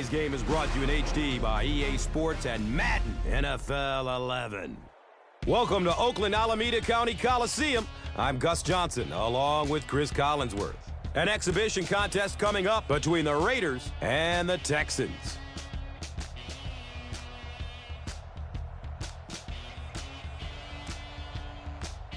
Today's game is brought to you in HD by EA Sports and Madden NFL 11. Welcome to Oakland Alameda County Coliseum. I'm Gus Johnson, along with Chris Collinsworth. An exhibition contest coming up between the Raiders and the Texans.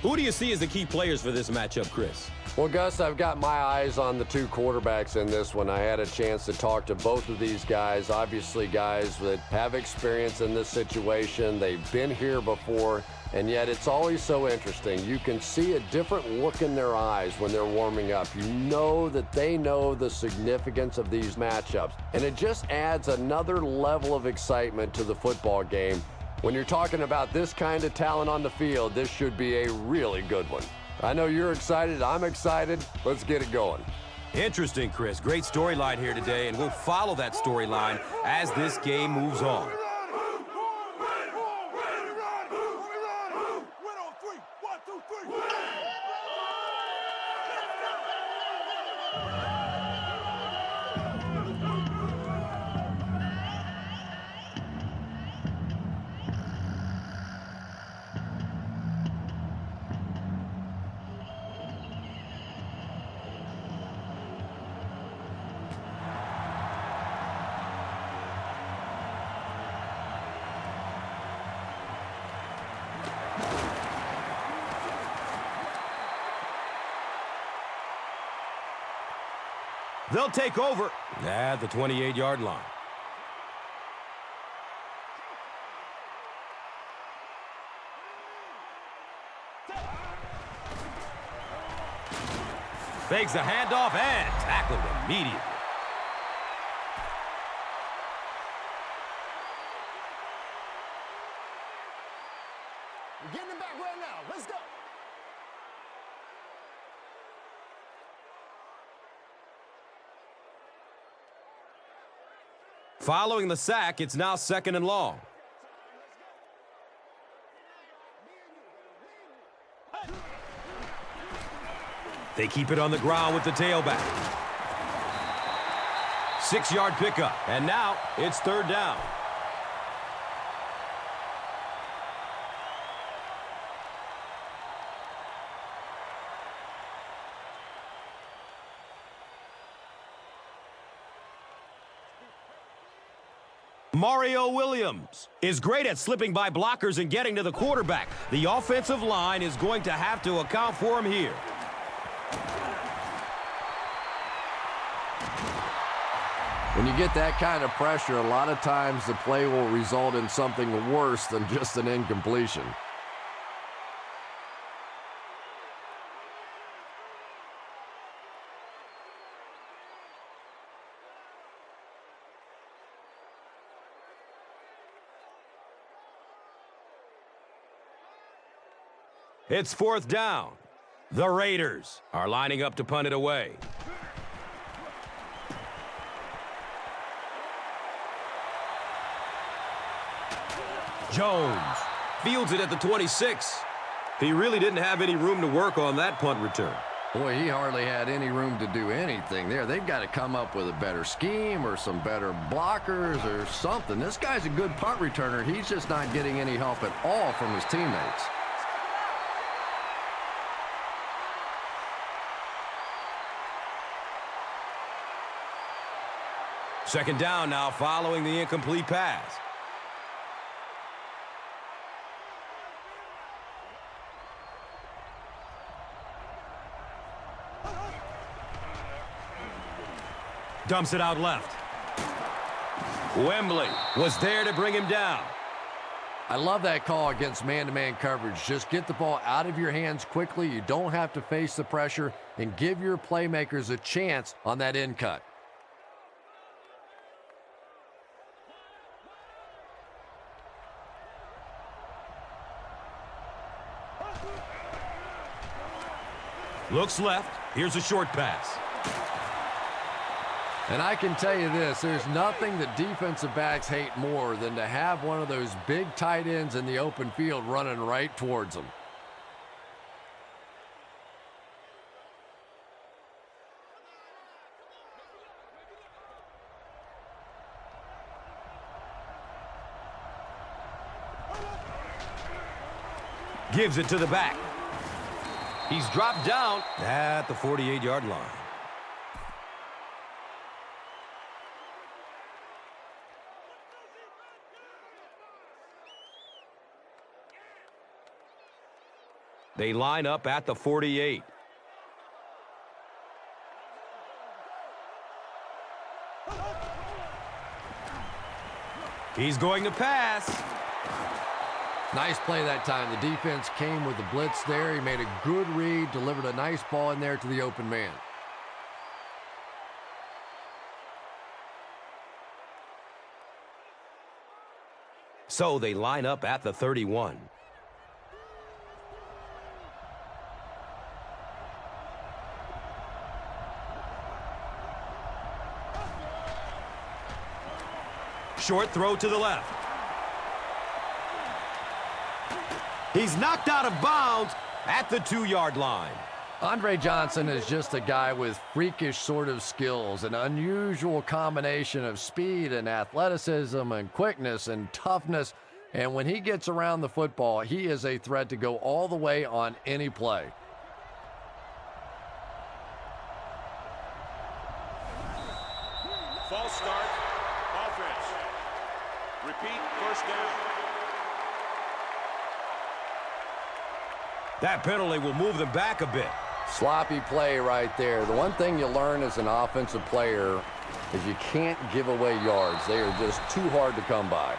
Who do you see as the key players for this matchup, Chris? Well, Gus, I've got my eyes on the two quarterbacks in this one. I had a chance to talk to both of these guys. Obviously, guys that have experience in this situation. They've been here before, and yet it's always so interesting. You can see a different look in their eyes when they're warming up. You know that they know the significance of these matchups, and it just adds another level of excitement to the football game. When you're talking about this kind of talent on the field, this should be a really good one. I know you're excited. I'm excited. Let's get it going. Interesting, Chris. Great storyline here today, and we'll follow that storyline as this game moves on. They'll take over at the 28-yard line. Fakes the handoff and tackled immediately. We're getting him back right now. Let's go. Following the sack, it's now 2nd and long. They keep it on the ground with the tailback. 6-yard pickup, and now it's 3rd down. Mario Williams is great at slipping by blockers and getting to the quarterback. The offensive line is going to have to account for him here. When you get that kind of pressure, a lot of times the play will result in something worse than just an incompletion. It's 4th down. The Raiders are lining up to punt it away. Jones fields it at the 26. He really didn't have any room to work on that punt return. Boy, he hardly had any room to do anything there. They've got to come up with a better scheme or some better blockers or something. This guy's a good punt returner. He's just not getting any help at all from his teammates. Second down now following the incomplete pass. Dumps it out left. Wembley was there to bring him down. I love that call against man-to-man coverage. Just get the ball out of your hands quickly. You don't have to face the pressure, and give your playmakers a chance on that end cut. Looks left. Here's a short pass. And I can tell you this, there's nothing that defensive backs hate more than to have one of those big tight ends in the open field running right towards them. Gives it to the back. He's dropped down at the 48-yard line. They line up at the 48. He's going to pass. Nice play that time. The defense came with the blitz there. He made a good read, delivered a nice ball in there to the open man. So they line up at the 31. Short throw to the left. He's knocked out of bounds at the 2-yard line. Andre Johnson is just a guy with freakish sort of skills, an unusual combination of speed and athleticism and quickness and toughness. And when he gets around the football, he is a threat to go all the way on any play. False start, offense. Repeat, first down. That penalty will move them back a bit. Sloppy play right there. The one thing you learn as an offensive player is you can't give away yards. They are just too hard to come by.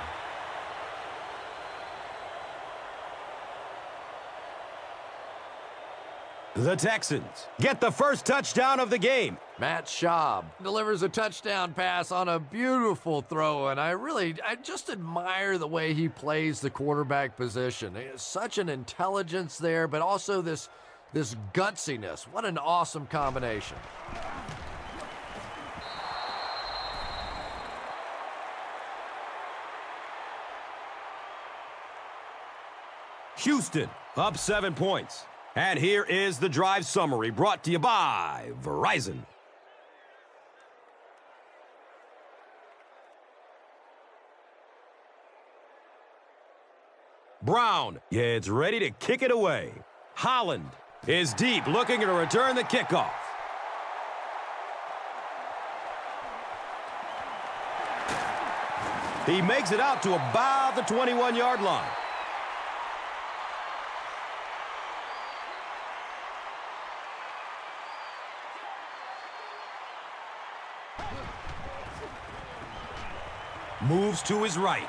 The Texans get the first touchdown of the game. Matt Schaub delivers a touchdown pass on a beautiful throw, and I just admire the way he plays the quarterback position. There's such an intelligence there, but also this gutsiness. What an awesome combination. Houston up 7 points. And here is the drive summary brought to you by Verizon. Brown gets ready to kick it away. Holland is deep, looking to return the kickoff. He makes it out to about the 21-yard line. Moves to his right.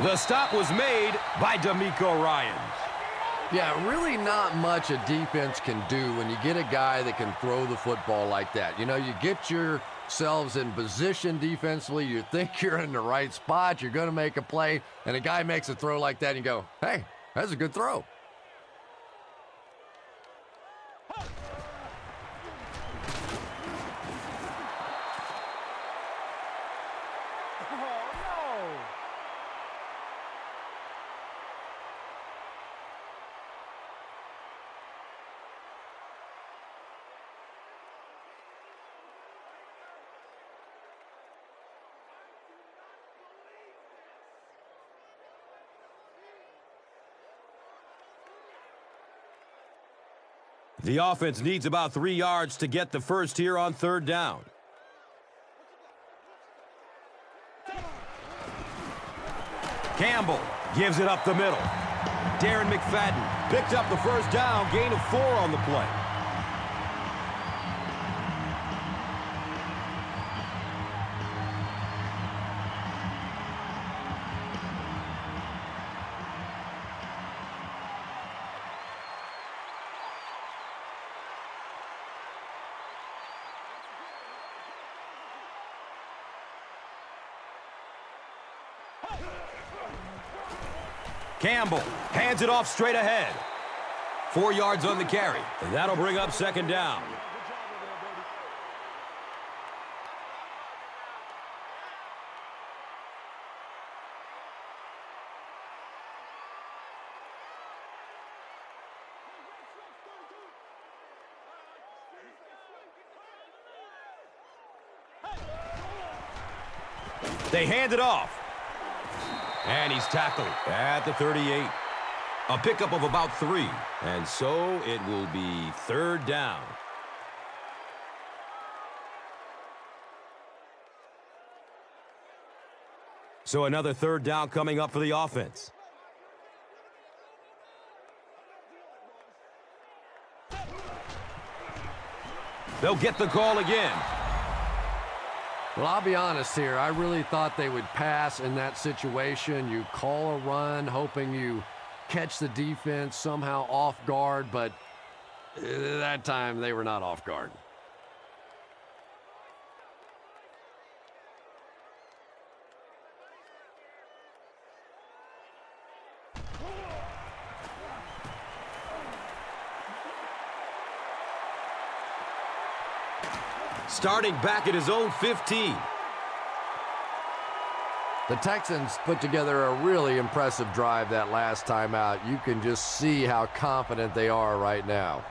The stop was made by D'Amico Ryans. Yeah, really not much a defense can do when you get a guy that can throw the football like that. You know, you get yourselves in position defensively, you think you're in the right spot, you're going to make a play, and a guy makes a throw like that, and you go, hey, that's a good throw. The offense needs about 3 yards to get the first here on 3rd down. Campbell gives it up the middle. Darren McFadden picked up the first down, gain of 4 on the play. Campbell hands it off straight ahead. 4 yards on the carry, and that'll bring up 2nd down. They hand it off. And he's tackled at the 38. A pickup of about 3. And so it will be 3rd down. So another 3rd down coming up for the offense. They'll get the call again. Well, I'll be honest here. I really thought they would pass in that situation. You call a run, hoping you catch the defense somehow off guard, but that time they were not off guard. Starting back at his own 15. The Texans put together a really impressive drive that last time out. You can just see how confident they are right now.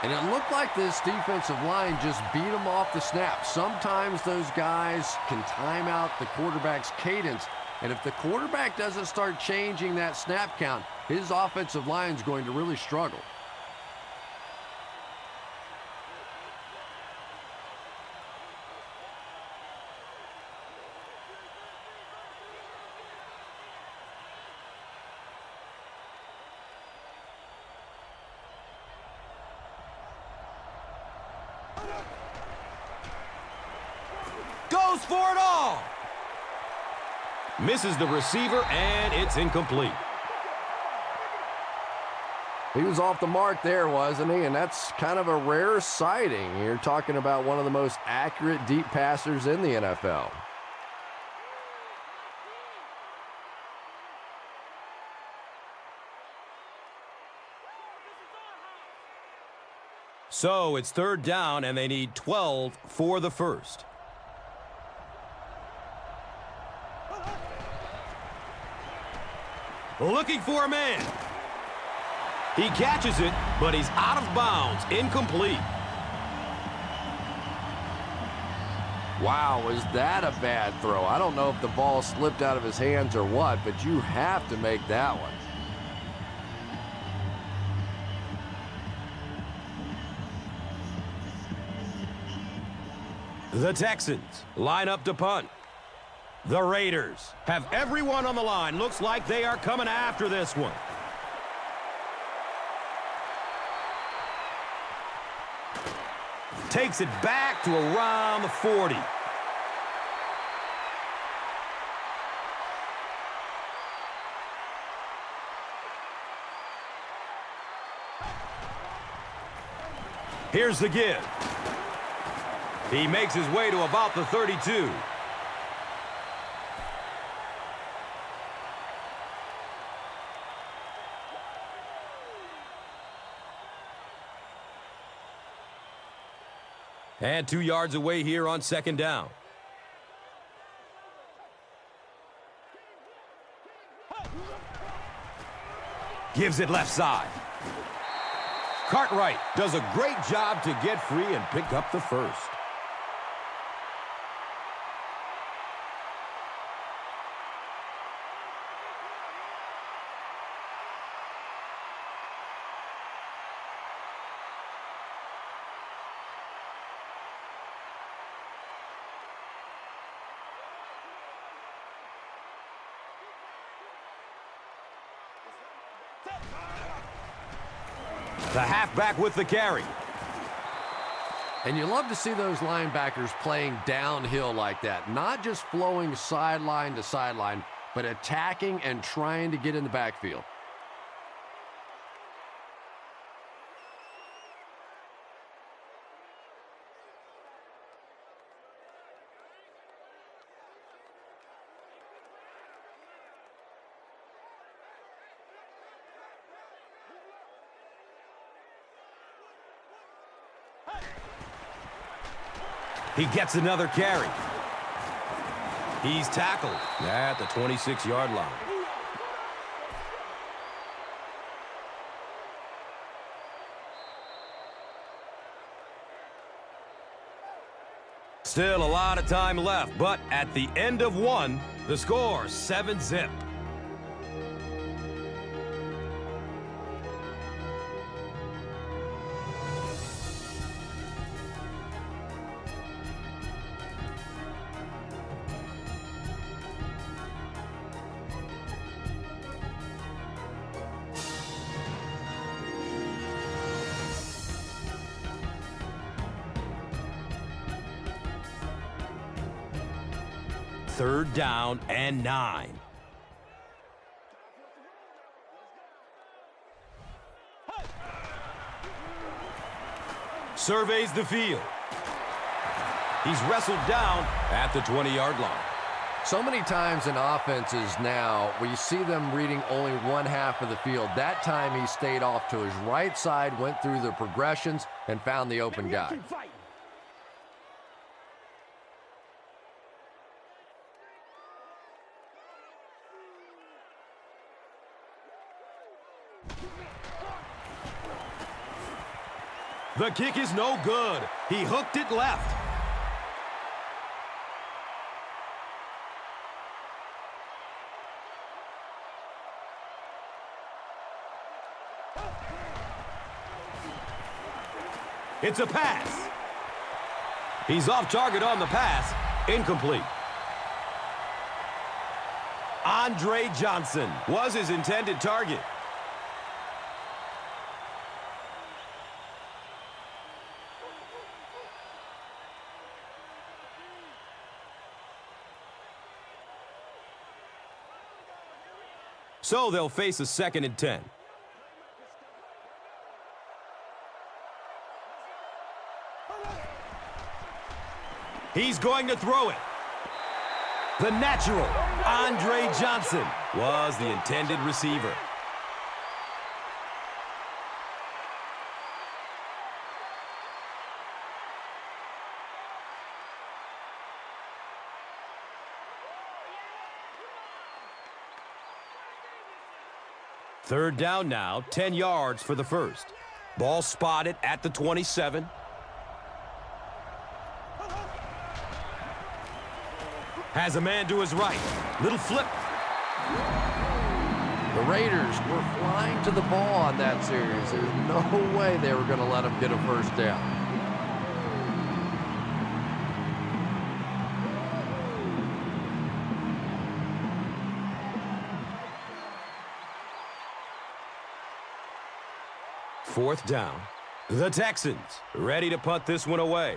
And it looked like this defensive line just beat them off the snap. Sometimes those guys can time out the quarterback's cadence. And if the quarterback doesn't start changing that snap count, his offensive line is going to really struggle. Goes for it all. Misses the receiver, and it's incomplete. He was off the mark there, wasn't he? And that's kind of a rare sighting. You're talking about one of the most accurate deep passers in the NFL. So it's 3rd down, and they need 12 for the first. Looking for a man. He catches it, but he's out of bounds. Incomplete. Wow, was that a bad throw? I don't know if the ball slipped out of his hands or what, but you have to make that one. The Texans line up to punt. The Raiders have everyone on the line. Looks like they are coming after this one. Takes it back to around the 40. Here's the give. He makes his way to about the 32. And 2 yards away here on 2nd down. Gives it left side. Cartwright does a great job to get free and pick up the first. The halfback with the carry. And you love to see those linebackers playing downhill like that. Not just flowing sideline to sideline, but attacking and trying to get in the backfield. He gets another carry. He's tackled at the 26-yard line. Still a lot of time left, but at the end of one, the score 7-zip. Third down and 9. Surveys the field. He's wrestled down at the 20-yard line. So many times in offenses now, we see them reading only one half of the field. That time he stayed off to his right side, went through the progressions, and found the open guy. The kick is no good. He hooked it left. It's a pass. He's off target on the pass. Incomplete. Andre Johnson was his intended target. So they'll face a 2nd and 10. He's going to throw it. The natural, Andre Johnson, was the intended receiver. Third down now, 10 yards for the first. Ball spotted at the 27. Has a man to his right. Little flip. The Raiders were flying to the ball on that series. There's no way they were going to let them get a first down. Fourth down. The Texans ready to punt this one away.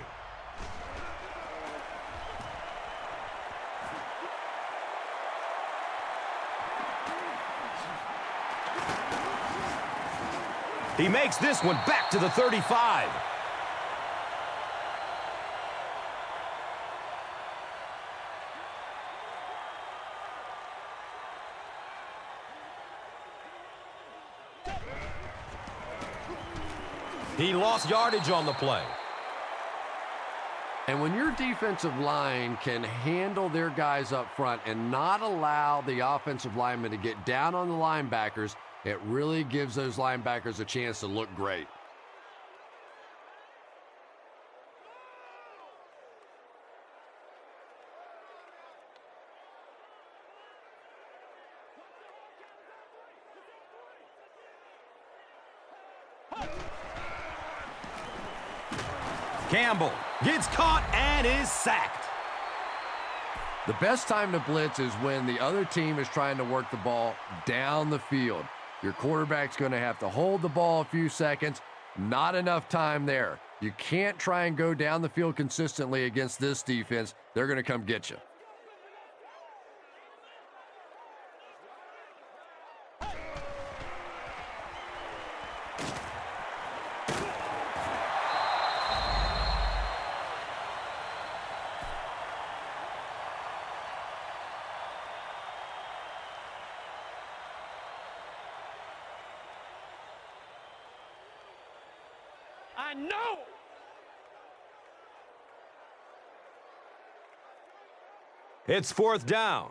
He makes this one back to the 35. He lost yardage on the play. And when your defensive line can handle their guys up front and not allow the offensive linemen to get down on the linebackers, it really gives those linebackers a chance to look great. Campbell gets caught and is sacked. The best time to blitz is when the other team is trying to work the ball down the field. Your quarterback's going to have to hold the ball a few seconds. Not enough time there. You can't try and go down the field consistently against this defense. They're going to come get you. I know. It's fourth down.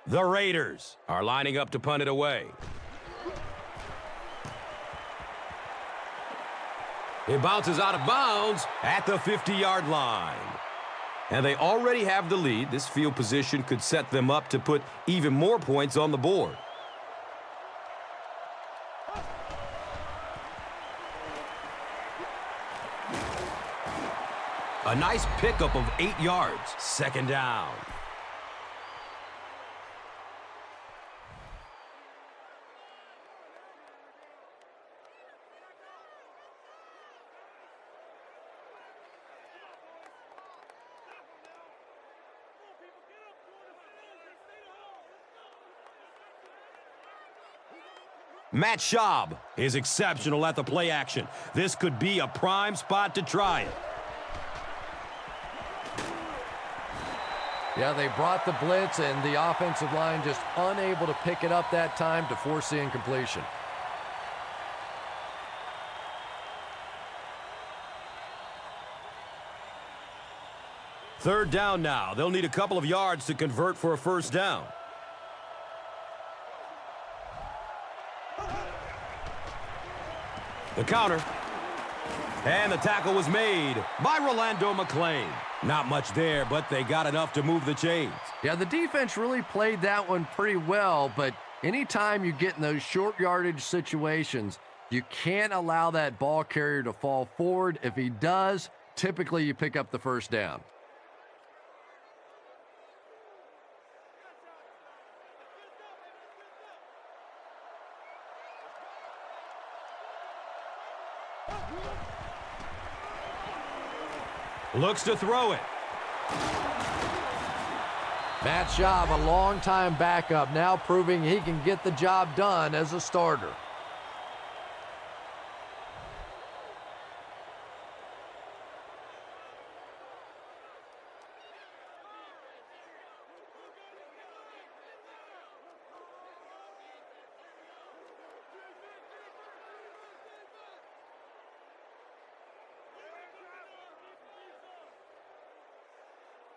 The Raiders are lining up to punt it away. It bounces out of bounds at the 50-yard line. And they already have the lead. This field position could set them up to put even more points on the board. A nice pickup of 8 yards. Second down. Matt Schaub is exceptional at the play action. This could be a prime spot to try it. Yeah, they brought the blitz, and the offensive line just unable to pick it up that time to force the incompletion. Third down now. They'll need a couple of yards to convert for a first down. The counter. And the tackle was made by Rolando McClain. Not much there, but they got enough to move the chains. Yeah, the defense really played that one pretty well, but anytime you get in those short yardage situations, you can't allow that ball carrier to fall forward. If he does, typically you pick up the first down. Looks to throw it. Matt Schaub, a long-time backup, now proving he can get the job done as a starter.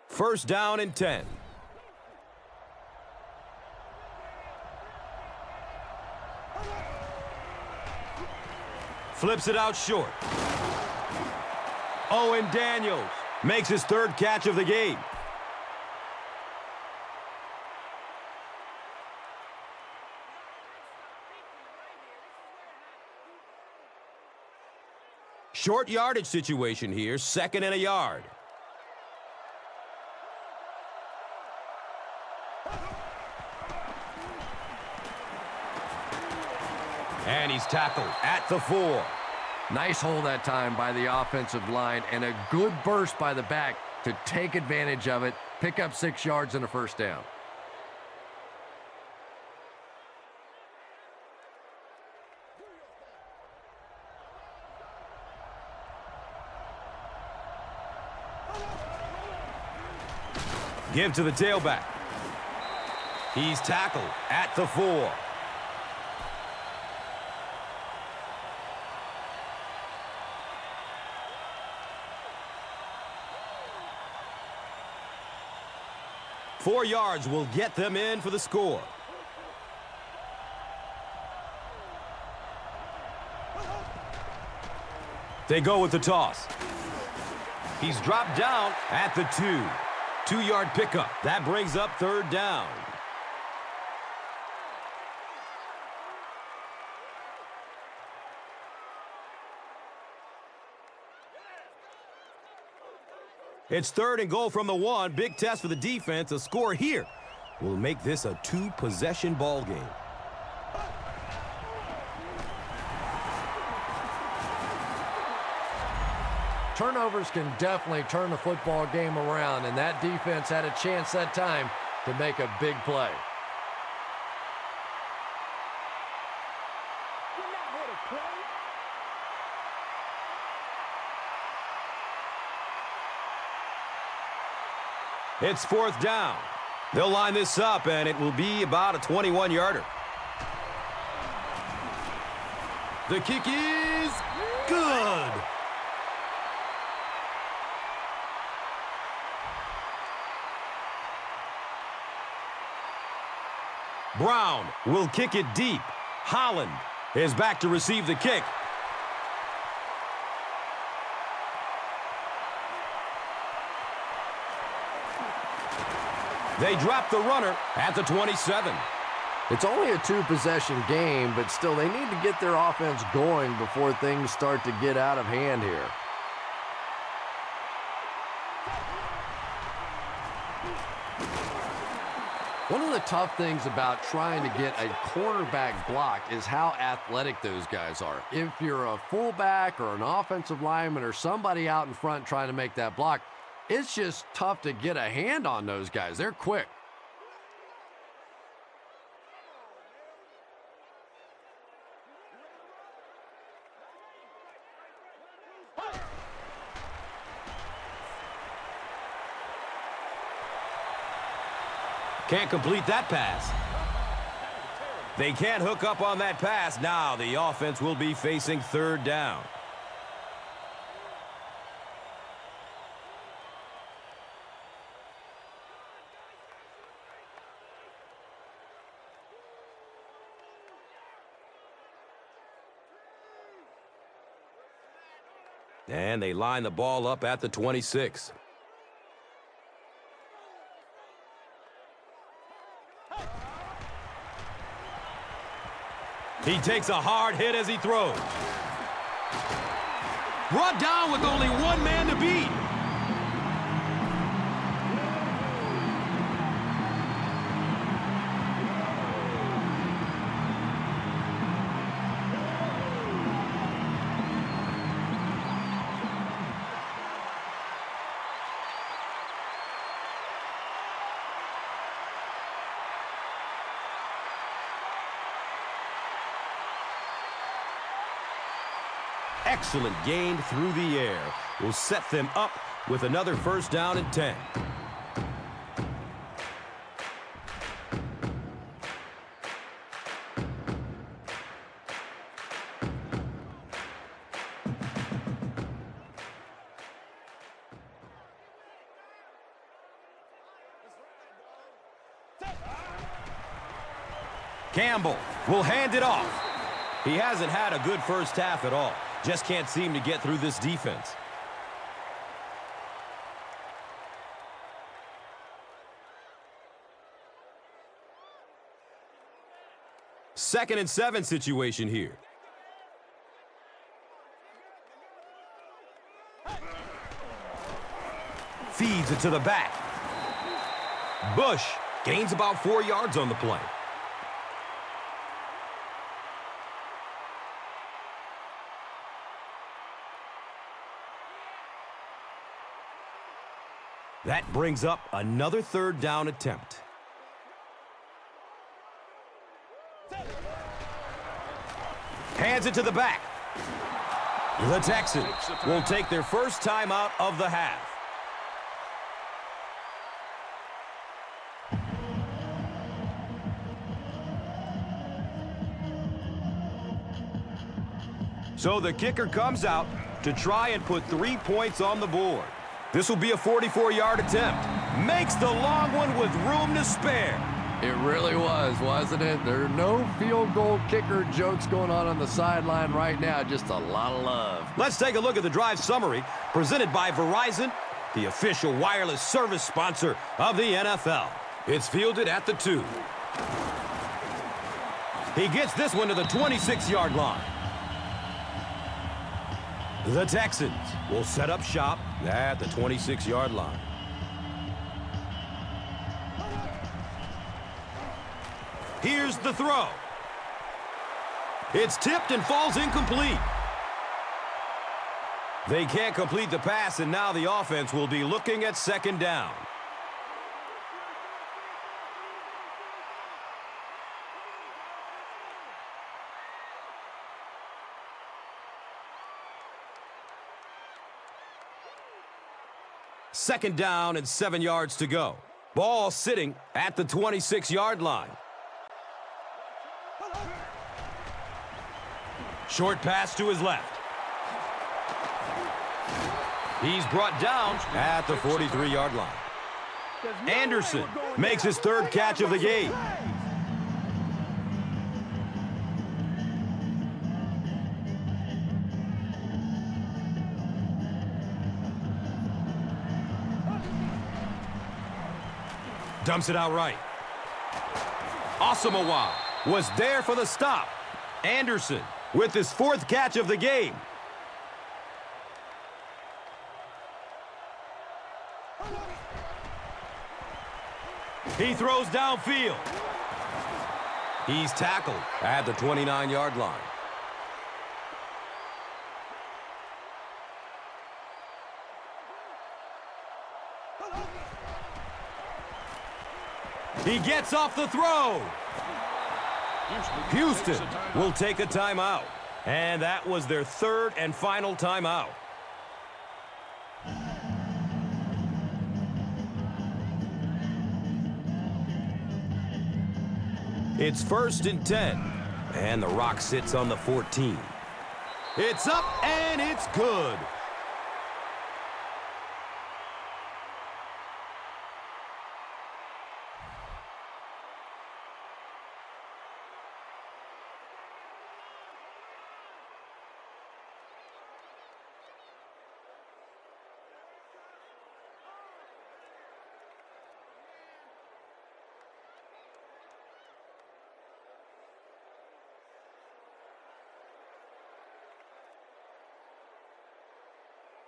First down and 10. Flips it out short. Owen Daniels makes his third catch of the game. Short yardage situation here, second and a yard. And he's tackled at the 4. Nice hold that time by the offensive line, and a good burst by the back to take advantage of it, pick up 6 yards and a first down. Give to the tailback. He's tackled at the 4. Four yards will get them in for the score. They go with the toss. He's dropped down at the 2. 2-yard pickup. That brings up third down. It's third and goal from the 1. Big test for the defense. A score here will make this a 2-possession ball game. Turnovers can definitely turn the football game around, and that defense had a chance that time to make a big play. It's fourth down. They'll line this up, and it will be about a 21-yarder. The kick is good. Brown will kick it deep. Holland is back to receive the kick. They drop the runner at the 27. It's only a two-possession game, but still they need to get their offense going before things start to get out of hand here. One of the tough things about trying to get a cornerback blocked is how athletic those guys are. If you're a fullback or an offensive lineman or somebody out in front trying to make that block, it's just tough to get a hand on those guys. They're quick. Can't complete that pass. They can't hook up on that pass. Now the offense will be facing third down. And they line the ball up at the 26. He takes a hard hit as he throws. Brought down with only one man to beat. Excellent gain through the air will set them up with another first down and 10. Campbell will hand it off. He hasn't had a good first half at all. Just can't seem to get through this defense. Second and 7 situation here. Feeds it to the back. Bush gains about 4 yards on the play. That brings up another third down attempt. Hands it to the back. The Texans will take their first time out of the half. So the kicker comes out to try and put 3 points on the board. This will be a 44-yard attempt. Makes the long one with room to spare. It really was, wasn't it? There are no field goal kicker jokes going on the sideline right now. Just a lot of love. Let's take a look at the drive summary presented by Verizon, the official wireless service sponsor of the NFL. It's fielded at the 2. He gets this one to the 26-yard line. The Texans will set up shop at the 26-yard line. Here's the throw. It's tipped and falls incomplete. They can't complete the pass, and now the offense will be looking at second down. Second down and 7 yards to go. Ball sitting at the 26-yard line. Short pass to his left. He's brought down at the 43-yard line. Anderson makes his third catch of the game. Dumps it out right. Asamoah was there for the stop. Anderson with his 4th catch of the game. He throws downfield. He's tackled at the 29-yard line. He gets off the throw. Houston will take a timeout. And that was their 3rd and final timeout. It's 1st and 10. And the Rock sits on the 14. It's up and it's good.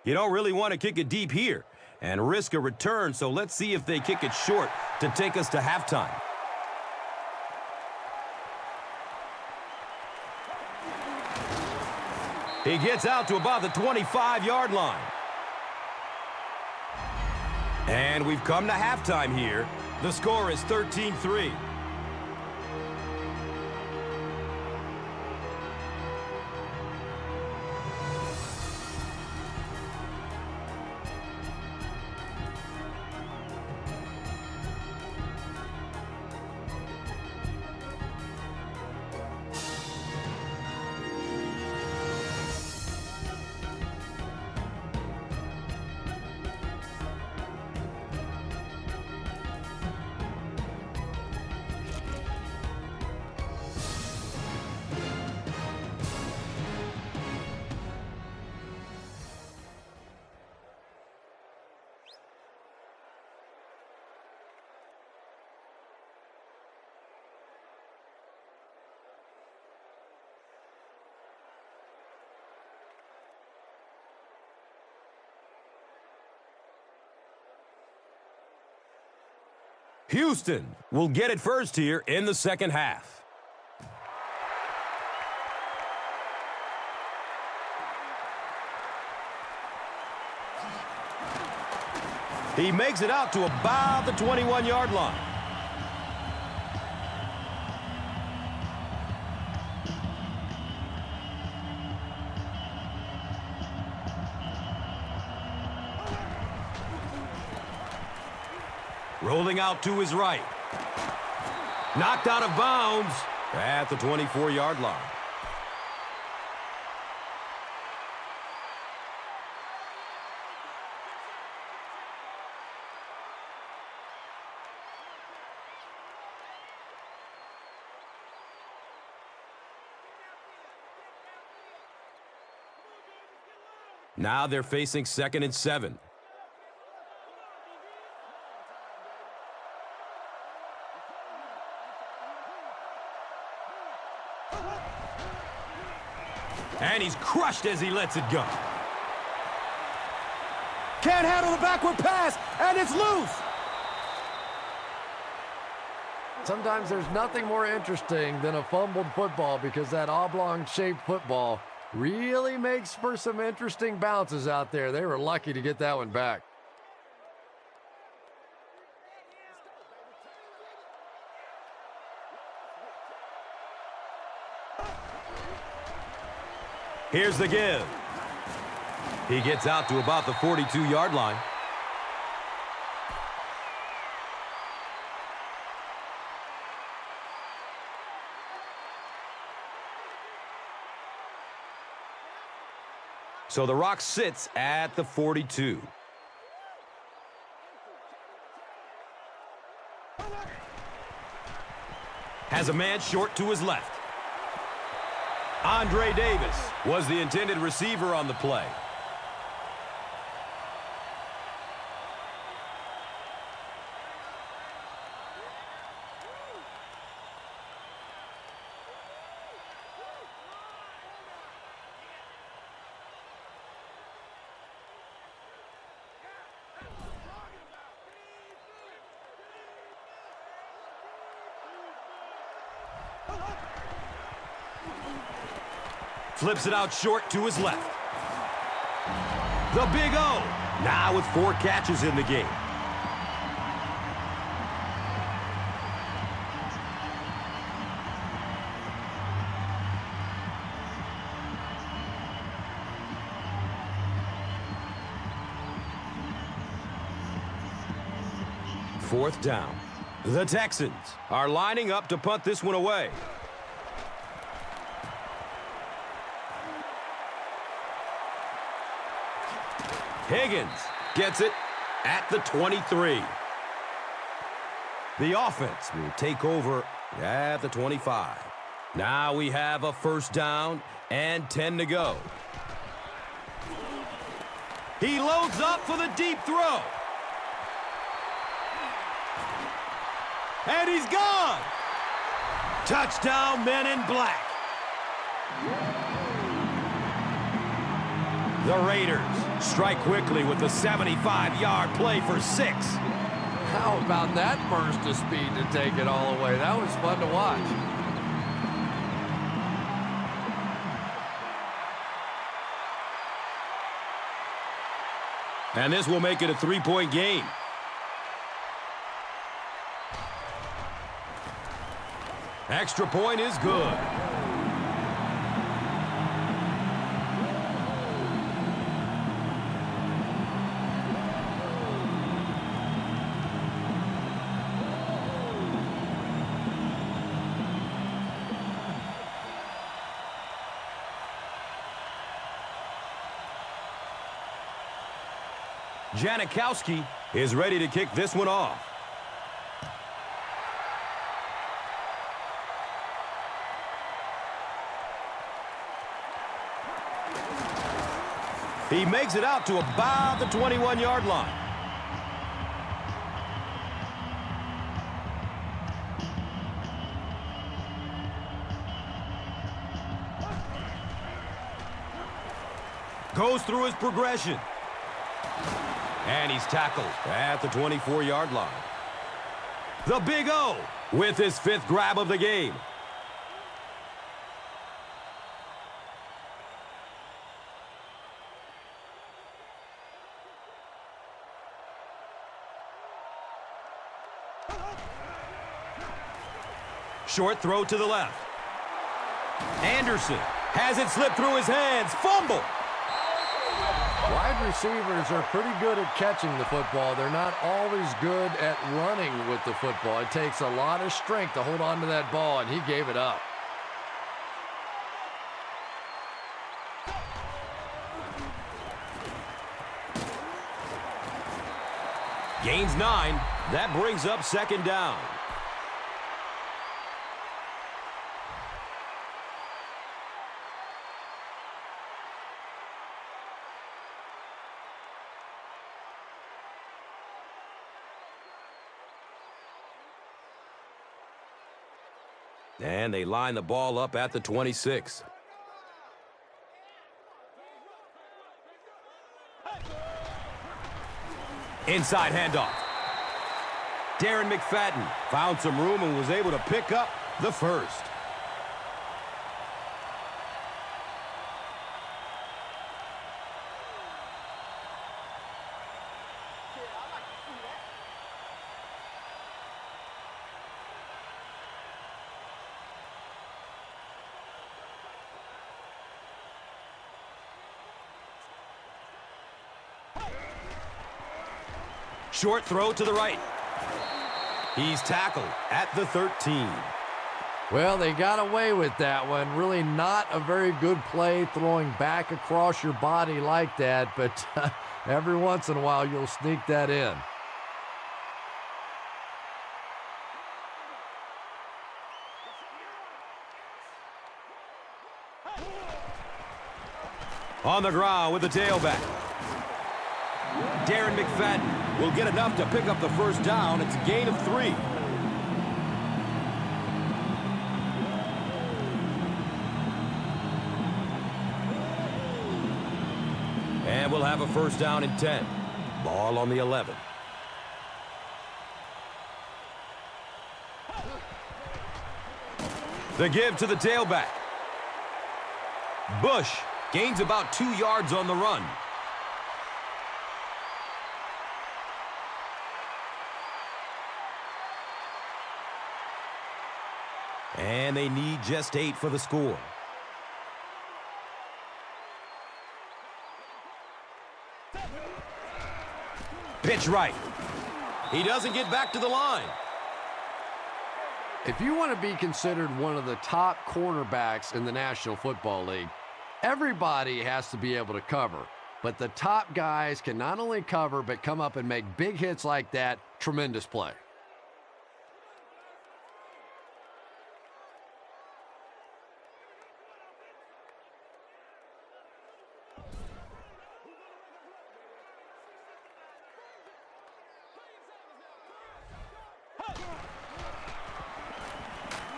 You don't really want to kick it deep here and risk a return, so let's see if they kick it short to take us to halftime. He gets out to about the 25-yard line. And we've come to halftime here. The score is 13-3. Houston will get it first here in the second half. He makes it out to about the 21-yard line. Rolling out to his right. Knocked out of bounds at the 24-yard line. Now they're facing 2nd and 7. And he's crushed as he lets it go. Can't handle the backward pass, and it's loose. Sometimes there's nothing more interesting than a fumbled football because that oblong-shaped football really makes for some interesting bounces out there. They were lucky to get that one back. Here's the give. He gets out to about the 42-yard line. So the Rock sits at the 42. Has a man short to his left. Andre Davis was the intended receiver on the play. Flips it out short to his left. The Big O, now with 4 catches in the game. Fourth down. The Texans are lining up to punt this one away. Higgins gets it at the 23. The offense will take over at the 25. Now we have a first down and 10 to go. He loads up for the deep throw. And he's gone. Touchdown, men in black. The Raiders strike quickly with a 75-yard play for 6. How about that burst of speed to take it all away? That was fun to watch. And this will make it a 3-point game. Extra point is good. Janikowski is ready to kick this one off. He makes it out to about the 21-yard line. Goes through his progression. And he's tackled at the 24-yard line. The Big O with his 5th grab of the game. Short throw to the left. Anderson has it slip through his hands. Fumble. Wide receivers are pretty good at catching the football. They're not always good at running with the football. It takes a lot of strength to hold on to that ball, and he gave it up. Gains 9. That brings up 2nd down. And they line the ball up at the 26. Inside handoff. Darren McFadden found some room and was able to pick up the first. Short throw to the right. He's tackled at the 13. Well, they got away with that one. Really not a very good play throwing back across your body like that, but every once in a while you'll sneak that in. On the ground with the tailback. Darren McFadden will get enough to pick up the first down. It's a gain of 3. And we'll have a first down and 10. Ball on the 11. The give to the tailback. Bush gains about 2 yards on the run. And they need just 8 for the score. Pitch right. He doesn't get back to the line. If you want to be considered one of the top cornerbacks in the National Football League, everybody has to be able to cover. But the top guys can not only cover, but come up and make big hits like that. Tremendous play.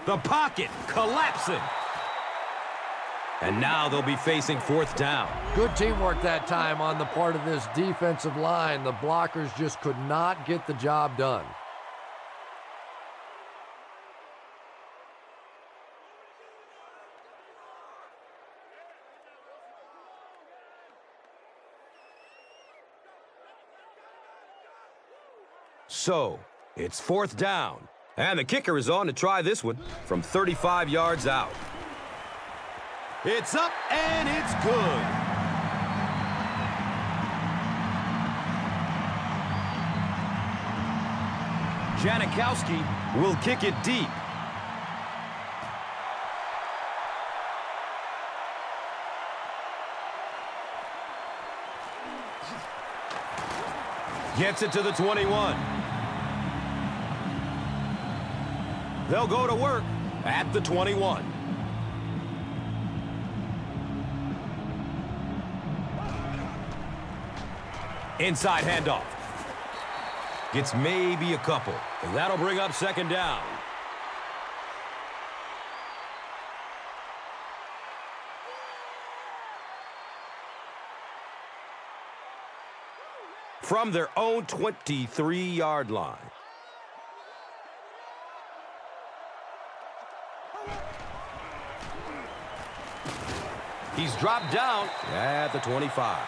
The pocket collapsing. And now they'll be facing 4th down. Good teamwork that time on the part of this defensive line. The blockers just could not get the job done. So, it's 4th down. And the kicker is on to try this one from 35 yards out. It's up and it's good. Janikowski will kick it deep. Gets it to the 21. They'll go to work at the 21. Inside handoff. Gets maybe a couple. And that'll bring up 2nd down. From their own 23-yard line. He's dropped down at the 25.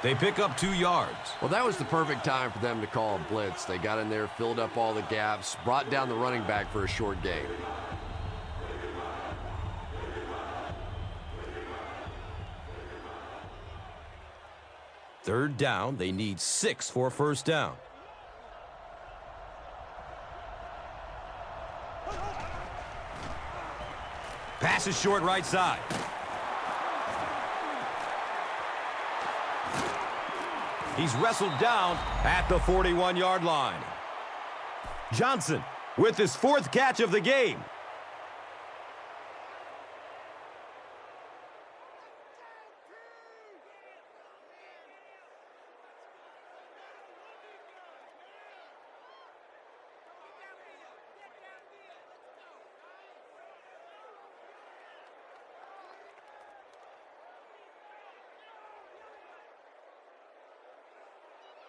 They pick up 2 yards. Well, that was the perfect time for them to call a blitz. They got in there, filled up all the gaps, brought down the running back for a short gain. Third down, they need 6 for a 1st down. Pass is short right side. He's wrestled down at the 41-yard line. Johnson with his 4th catch of the game.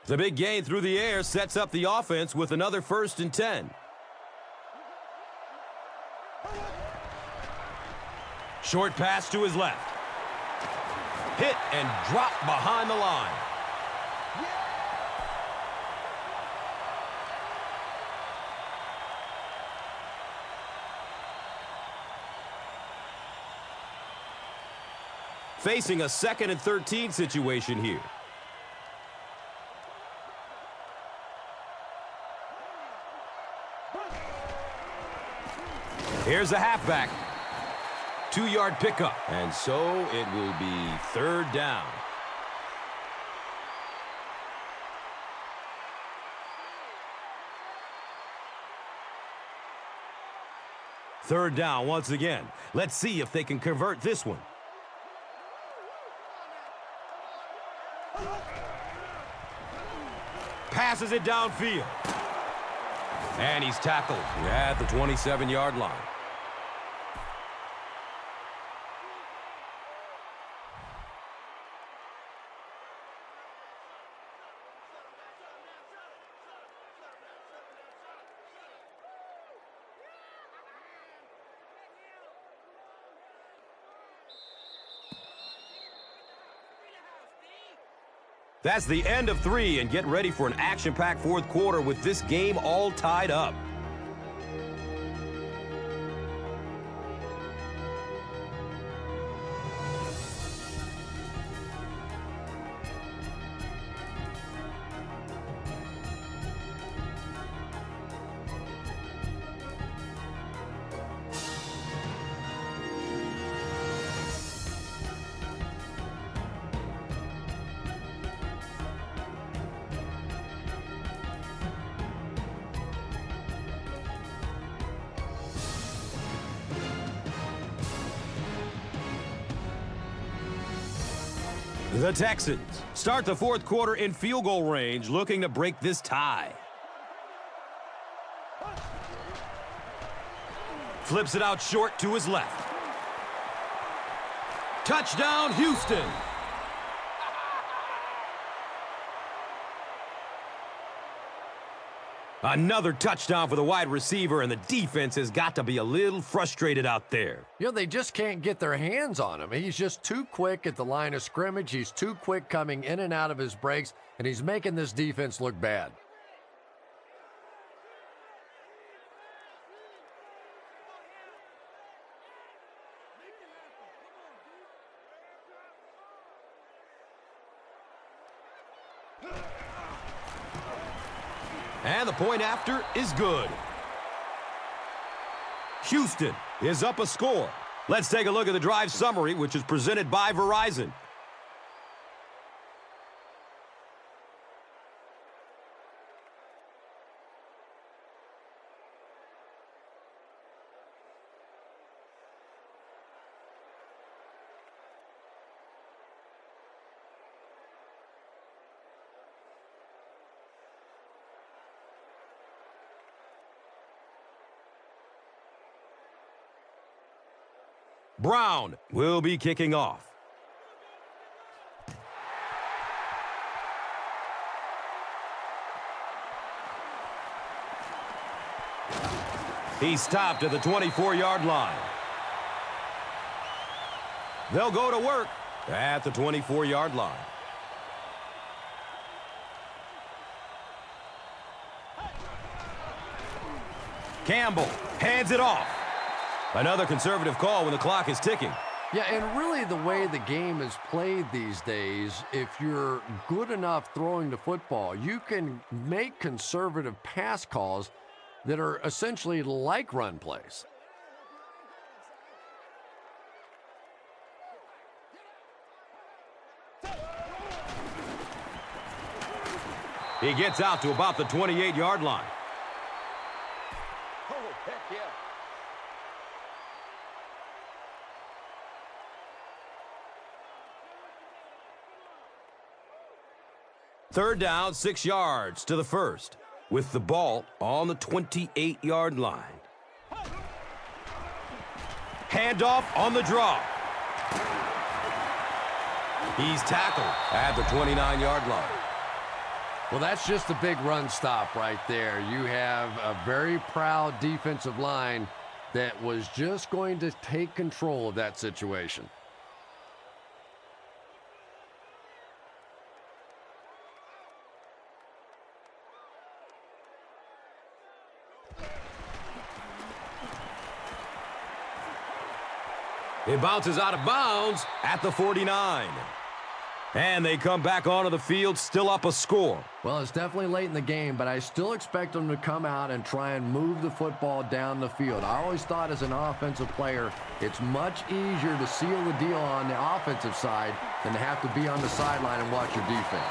The big gain through the air sets up the offense with another 1st and 10. Short pass to his left. Hit and drop behind the line. Facing a 2nd and 13 situation here. Here's a halfback. 2-yard pickup. And so it will be 3rd down. Third down once again. Let's see if they can convert this one. Passes it downfield. And he's tackled at the 27-yard line. That's the end of 3, and get ready for an action-packed fourth quarter with this game all tied up. The Texans start the fourth quarter in field goal range, looking to break this tie. Flips it out short to his left. Touchdown, Houston! Another touchdown for the wide receiver, and the defense has got to be a little frustrated out there. You know, they just can't get their hands on him. He's just too quick at the line of scrimmage. He's too quick coming in and out of his breaks, and he's making this defense look bad. And the point after is good. Houston is up a score. Let's take a look at the drive summary, which is presented by Verizon. Brown will be kicking off. He stopped at the 24-yard line. They'll go to work at the 24-yard line. Campbell hands it off. Another conservative call when the clock is ticking. Yeah, and really the way the game is played these days, if you're good enough throwing the football, you can make conservative pass calls that are essentially like run plays. He gets out to about the 28-yard line. Oh, heck yeah. Third down, 6 yards to the first, with the ball on the 28-yard line. Handoff on the draw. He's tackled at the 29-yard line. Well, that's just a big run stop right there. You have a very proud defensive line that was just going to take control of that situation. It bounces out of bounds at the 49. And they come back onto the field, still up a score. Well, it's definitely late in the game, but I still expect them to come out and try and move the football down the field. I always thought as an offensive player, it's much easier to seal the deal on the offensive side than to have to be on the sideline and watch your defense.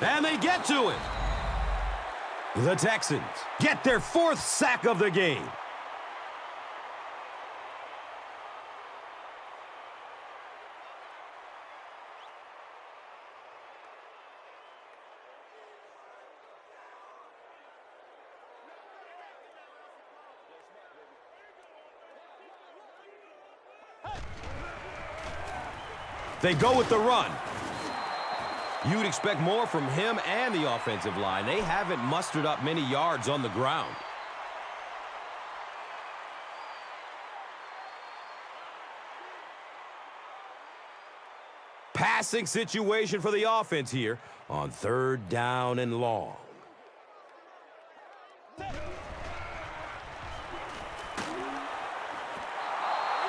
And they get to it. The Texans get their 4th sack of the game. They go with the run. You'd expect more from him and the offensive line. They haven't mustered up many yards on the ground. Passing situation for the offense here on 3rd down and long.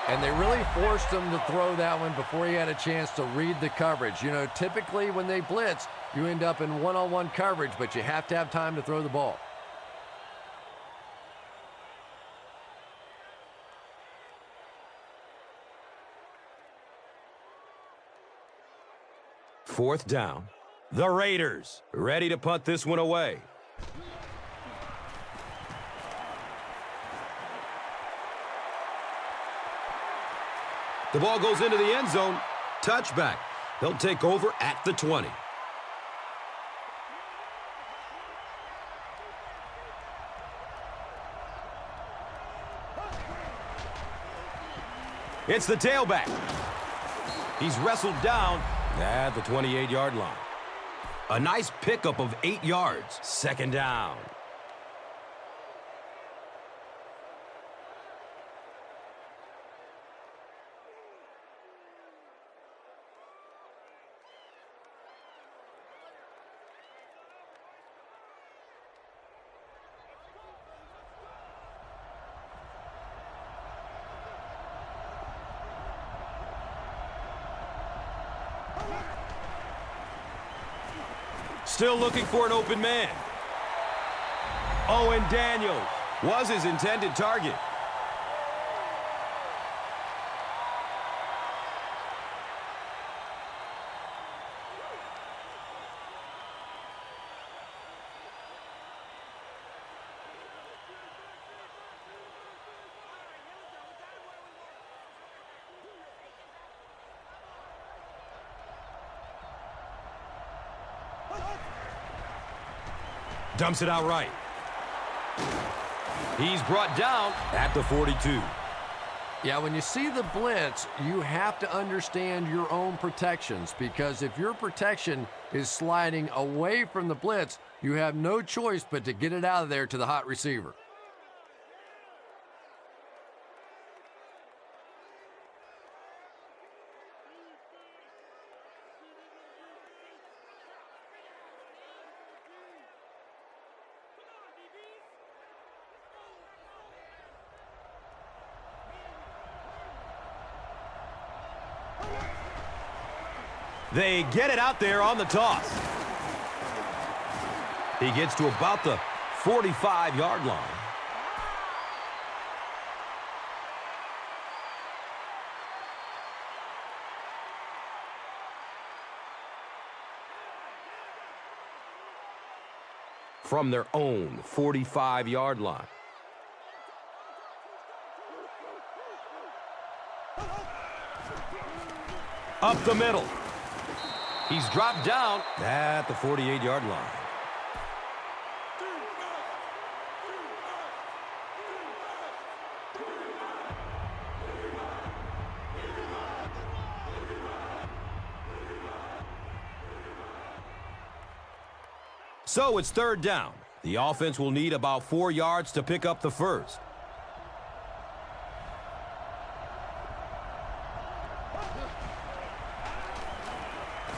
And they really forced him to throw that one before he had a chance to read the coverage. You know, typically when they blitz, you end up in one-on-one coverage, but you have to have time to throw the ball. Fourth down. The Raiders ready to punt this one away. The ball goes into the end zone. Touchback. They'll take over at the 20. It's the tailback. He's wrestled down at the 28-yard line. A nice pickup of 8 yards. 2nd down. Still looking for an open man. Owen Daniels was his intended target. Dumps it out right. He's brought down at the 42. Yeah, when you see the blitz, you have to understand your own protections, because if your protection is sliding away from the blitz, you have no choice but to get it out of there to the hot receiver. They get it out there on the toss. He gets to about the 45-yard line. From their own 45-yard line. Up the middle. He's dropped down at the 48-yard line. So it's 3rd down. The offense will need about 4 yards to pick up the first.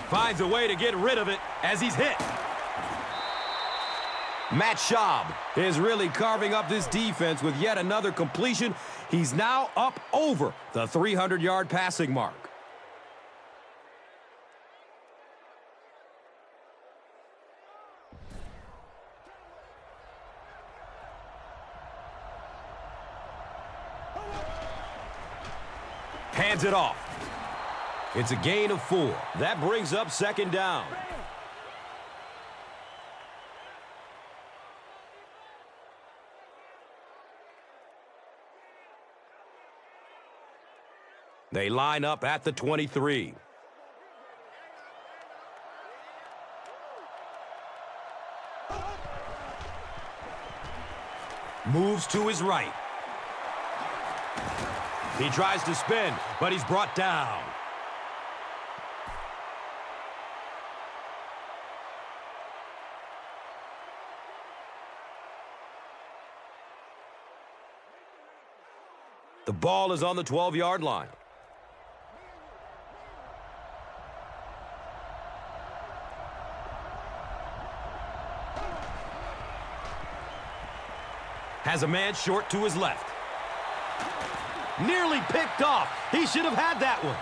Finds a way to get rid of it as he's hit. Matt Schaub is really carving up this defense with yet another completion. He's now up over the 300-yard passing mark. Hands it off. It's a gain of 4. That brings up 2nd down. They line up at the 23. Moves to his right. He tries to spin, but he's brought down. The ball is on the 12-yard line. Has a man short to his left. Nearly picked off. He should have had that one.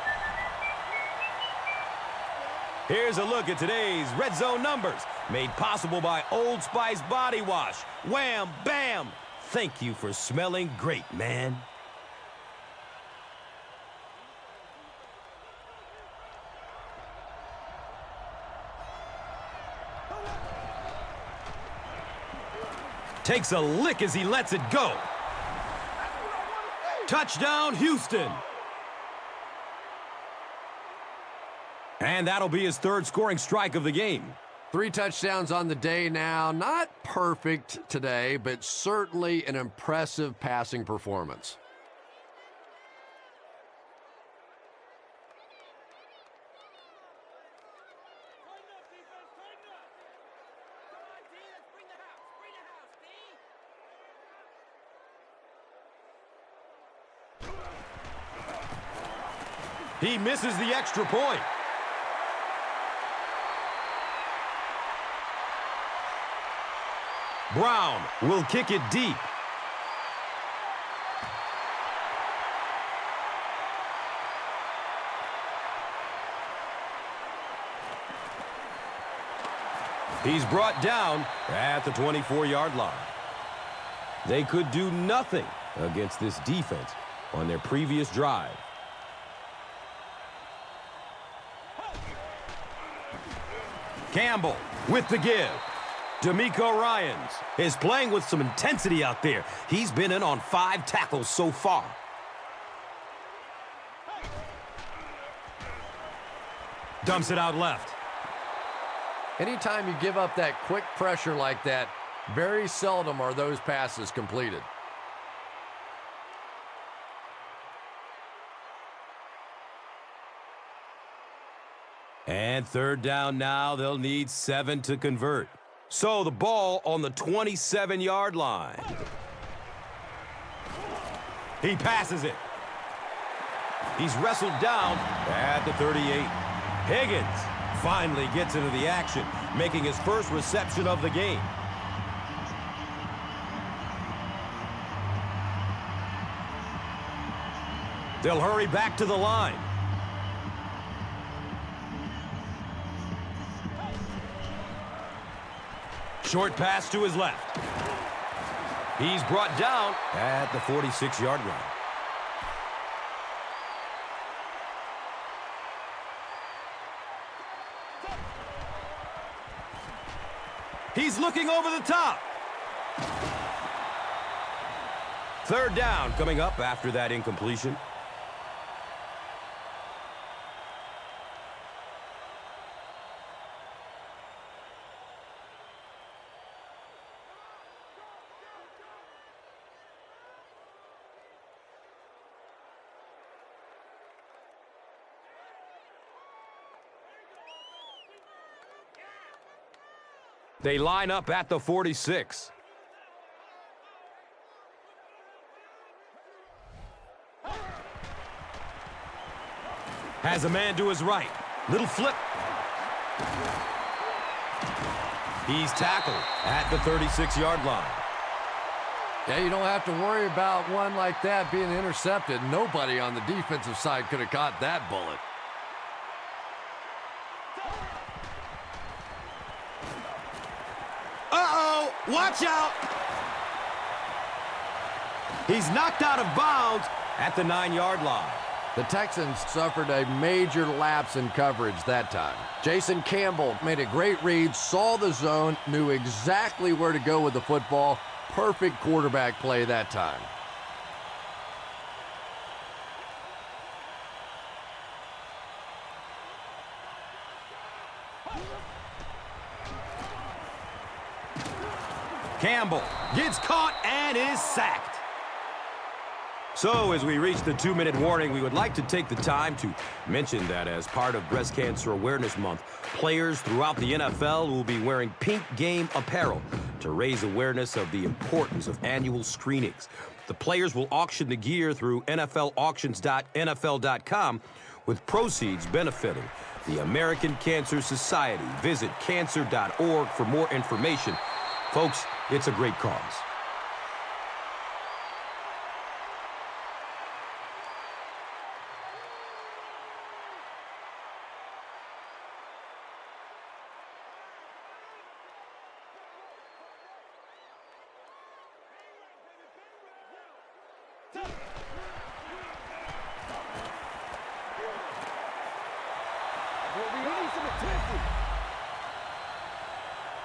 Here's a look at today's red zone numbers, made possible by Old Spice Body Wash. Wham, bam. Thank you for smelling great, man. Takes a lick as he lets it go. Touchdown, Houston. And that'll be his third scoring strike of the game. 3 touchdowns on the day now. Not perfect today, but certainly an impressive passing performance. He misses the extra point. Brown will kick it deep. He's brought down at the 24-yard line. They could do nothing against this defense on their previous drive. Campbell with the give. D'Amico Ryans is playing with some intensity out there. He's been in on 5 tackles so far. Dumps it out left. Anytime you give up that quick pressure like that, very seldom are those passes completed. And third down now. They'll need 7 to convert. So the ball on the 27-yard line. He passes it. He's wrestled down at the 38. Higgins finally gets into the action, making his first reception of the game. They'll hurry back to the line. Short pass to his left. He's brought down at the 46-yard line. He's looking over the top. Third down coming up after that incompletion. They line up at the 46. Has a man to his right. Little flip. He's tackled at the 36-yard line. Yeah, you don't have to worry about one like that being intercepted. Nobody on the defensive side could have caught that bullet. Uh-oh! Watch out! He's knocked out of bounds at the 9-yard line. The Texans suffered a major lapse in coverage that time. Jason Campbell made a great read, saw the zone, knew exactly where to go with the football. Perfect quarterback play that time. Campbell gets caught and is sacked. So as we reach the 2-minute warning, we would like to take the time to mention that as part of Breast Cancer Awareness Month, players throughout the NFL will be wearing pink game apparel to raise awareness of the importance of annual screenings. The players will auction the gear through NFLauctions.nfl.com, with proceeds benefiting the American Cancer Society. Visit cancer.org for more information. Folks, it's a great cause.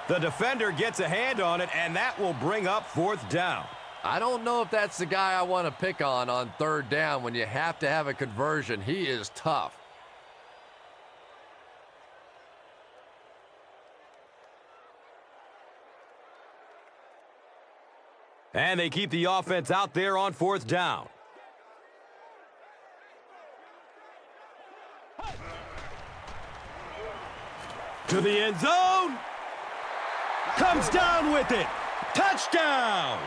The defender gets a hand on it, and that will bring up 4th down. I don't know if that's the guy I want to pick on 3rd down when you have to have a conversion. He is tough. And they keep the offense out there on 4th down. To the end zone. Comes down with it. Touchdown!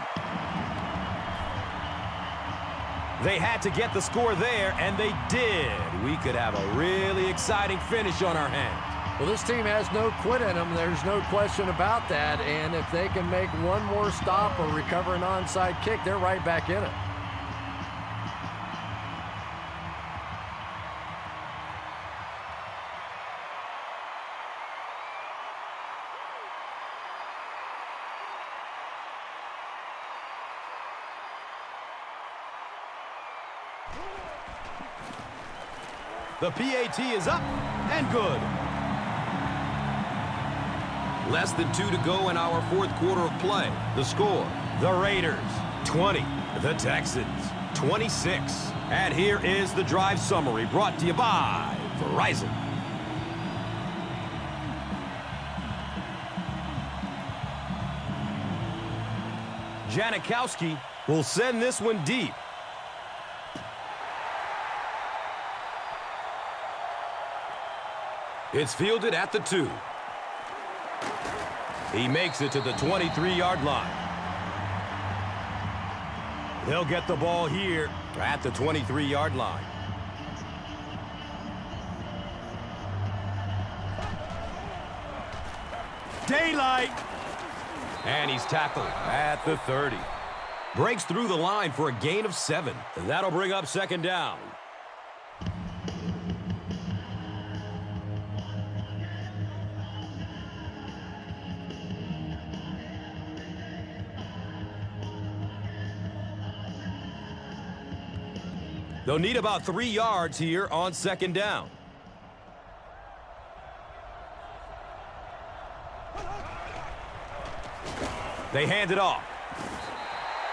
They had to get the score there, and they did. We could have a really exciting finish on our hands. Well, this team has no quit in them. There's no question about that. And if they can make one more stop or recover an onside kick, they're right back in it. The PAT is up and good. Less than 2 to go in our 4th quarter of play. The score, the Raiders 20, the Texans 26. And here is the drive summary brought to you by Verizon. Janikowski will send this one deep. It's fielded at the 2. He makes it to the 23-yard line. They'll get the ball here at the 23-yard line. Daylight! And he's tackled at the 30. Breaks through the line for a gain of 7. That'll bring up 2nd down. They'll need about 3 yards here on 2nd down. They hand it off.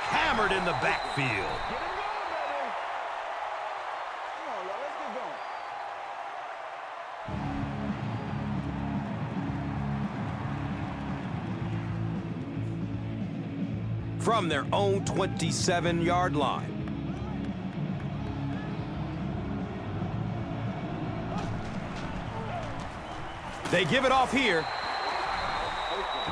Hammered in the backfield. Get it going, baby. Come on, y'all. Let's get going. From their own 27-yard line. They give it off here.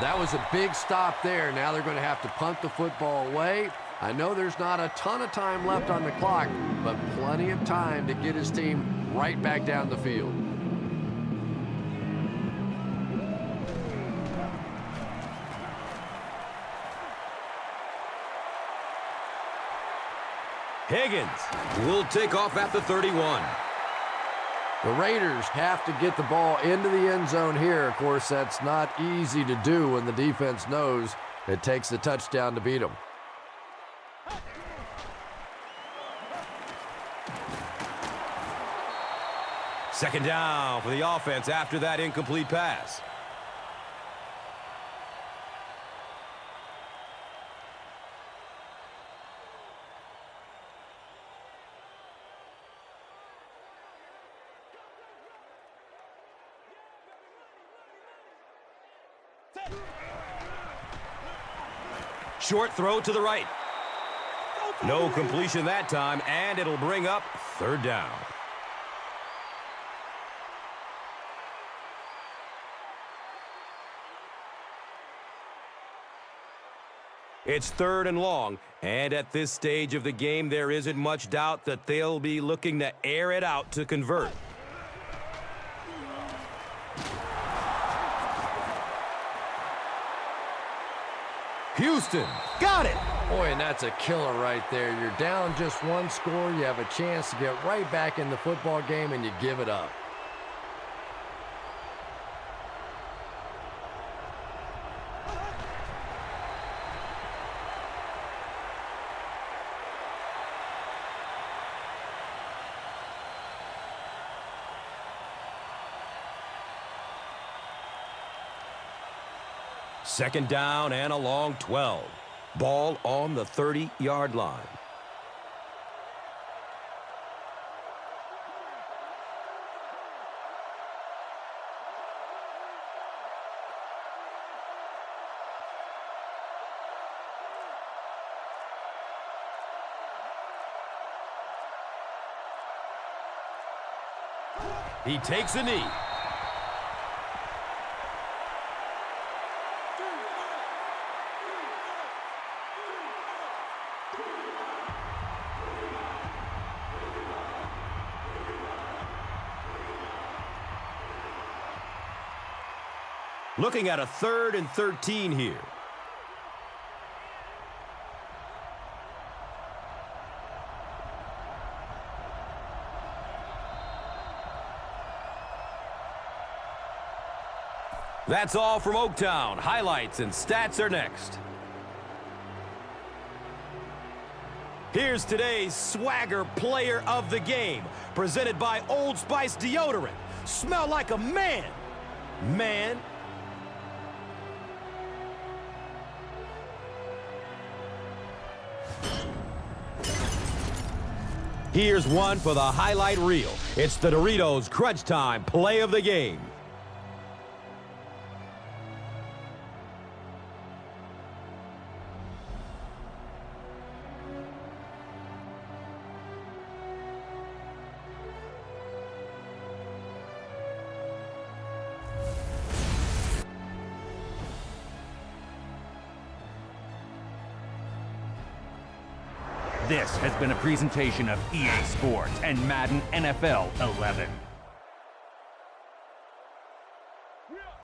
That was a big stop there. Now they're going to have to punt the football away. I know there's not a ton of time left on the clock, but plenty of time to get his team right back down the field. Higgins will take off at the 31. The Raiders have to get the ball into the end zone here. Of course, that's not easy to do when the defense knows it takes the touchdown to beat them. Second down for the offense after that incomplete pass. Short throw to the right. No completion that time, and it'll bring up 3rd down. It's 3rd and long, and at this stage of the game, there isn't much doubt that they'll be looking to air it out to convert. Houston, got it! Boy, and that's a killer right there. You're down just 1 score. You have a chance to get right back in the football game, and you give it up. Second down and a long 12. Ball on the 30-yard line. He takes a knee. Looking at a 3rd and 13 here. That's all from Oaktown. Highlights and stats are next. Here's today's Swagger Player of the Game, presented by Old Spice Deodorant. Smell like a man. Man. Here's one for the highlight reel. It's the Doritos Crunch Time Play of the Game. This has been a presentation of EA Sports and Madden NFL 11.